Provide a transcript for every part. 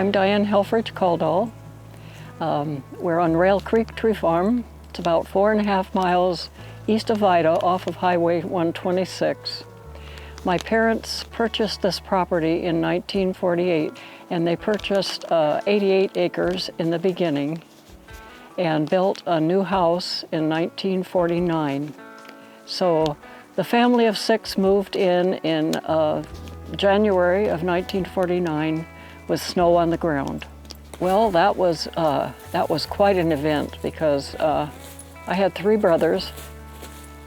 I'm Diane Kaldahl. We're on Rail Creek Tree Farm. It's about 4.5 miles east of Ida off of Highway 126. My parents purchased this property in 1948, and they purchased 88 acres in the beginning and built a new house in 1949. So the family of 6 moved in January of 1949 with snow on the ground. Well, that was quite an event because I had 3 brothers,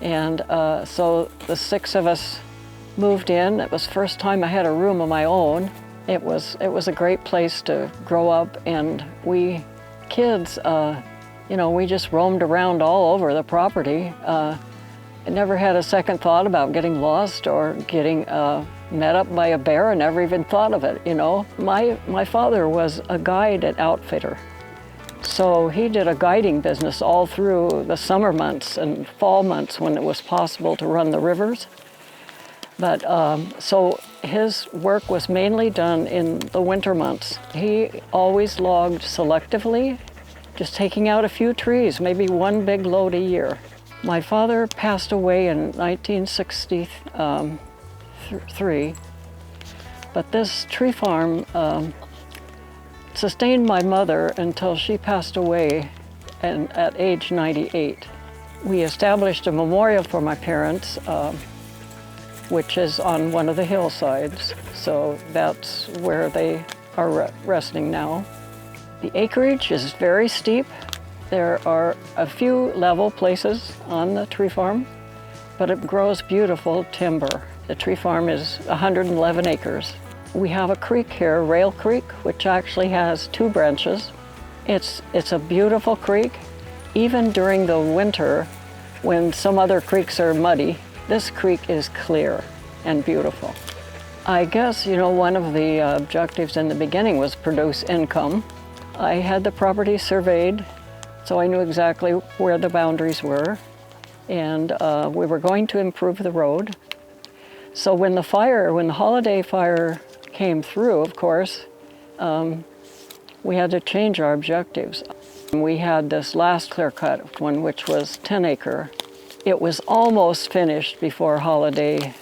and so the 6 of us moved in. It was the first time I had a room of my own. It was a great place to grow up, and we kids, we just roamed around all over the property. I never had a second thought about getting lost or getting met up by a bear. I never even thought of it, My father was a guide and outfitter. So he did a guiding business all through the summer months and fall months when it was possible to run the rivers. But so his work was mainly done in the winter months. He always logged selectively, just taking out a few trees, maybe one big load a year. My father passed away in 1963, but this tree farm sustained my mother until she passed away at age 98. We established a memorial for my parents, which is on one of the hillsides, so that's where they are resting now. The acreage is very steep. There are a few level places on the tree farm, but it grows beautiful timber. The tree farm is 111 acres. We have a creek here, Rail Creek, which actually has 2 branches. It's a beautiful creek. Even during the winter, when some other creeks are muddy, this creek is clear and beautiful. I guess, one of the objectives in the beginning was produce income. I had the property surveyed, so I knew exactly where the boundaries were, and we were going to improve the road. So when the holiday fire came through, of course, we had to change our objectives. We had this last clear cut one, which was 10 acre. It was almost finished before holiday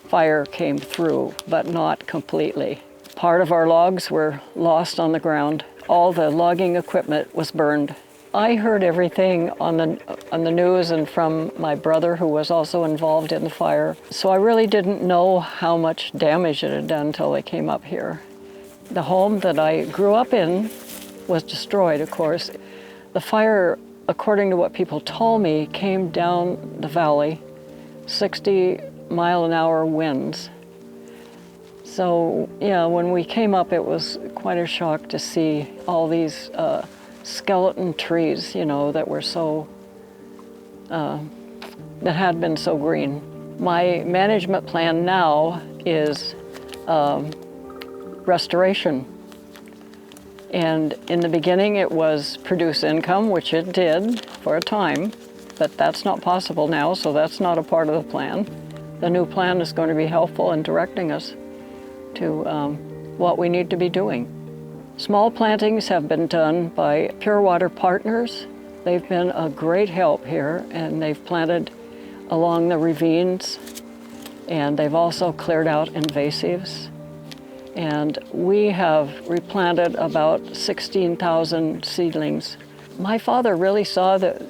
fire came through, but not completely. Part of our logs were lost on the ground. All the logging equipment was burned. I heard everything on the news and from my brother, who was also involved in the fire. So I really didn't know how much damage it had done until they came up here. The home that I grew up in was destroyed, of course. The fire, according to what people told me, came down the valley, 60-mile-an-hour winds. So, yeah, when we came up, it was quite a shock to see all these skeleton trees, that were that had been so green. My management plan now is restoration. And in the beginning, it was produce income, which it did for a time, but that's not possible now, so that's not a part of the plan. The new plan is going to be helpful in directing us to what we need to be doing. Small plantings have been done by Pure Water Partners. They've been a great help here, and they've planted along the ravines, and they've also cleared out invasives. And we have replanted about 16,000 seedlings. My father really saw the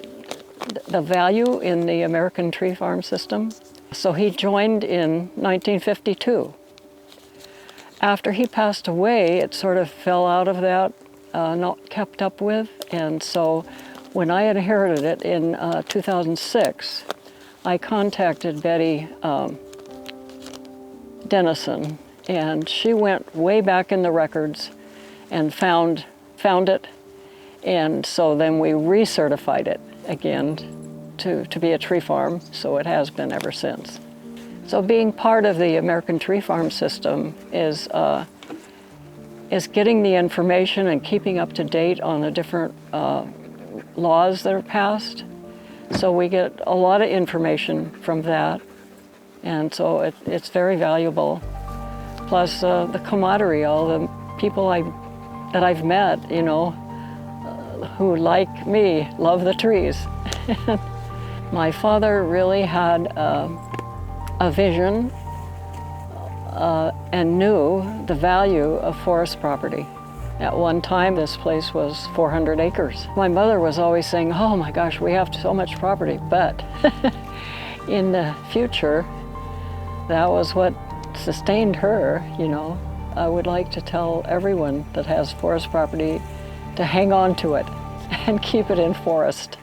value in the American tree farm system, so he joined in 1952. After he passed away, it sort of fell out of that, not kept up with, and so when I inherited it in 2006, I contacted Betty Dennison, and she went way back in the records and found it, and so then we recertified it again to be a tree farm, so it has been ever since. So being part of the American tree farm system is getting the information and keeping up to date on the different laws that are passed. So we get a lot of information from that, and so it's very valuable. Plus the camaraderie, all the people I that I've met, you know, who, like me, love the trees. My father really had a vision and knew the value of forest property. At one time, this place was 400 acres. My mother was always saying, oh my gosh, we have so much property, but in the future, that was what sustained her, you know. I would like to tell everyone that has forest property to hang on to it and keep it in forest.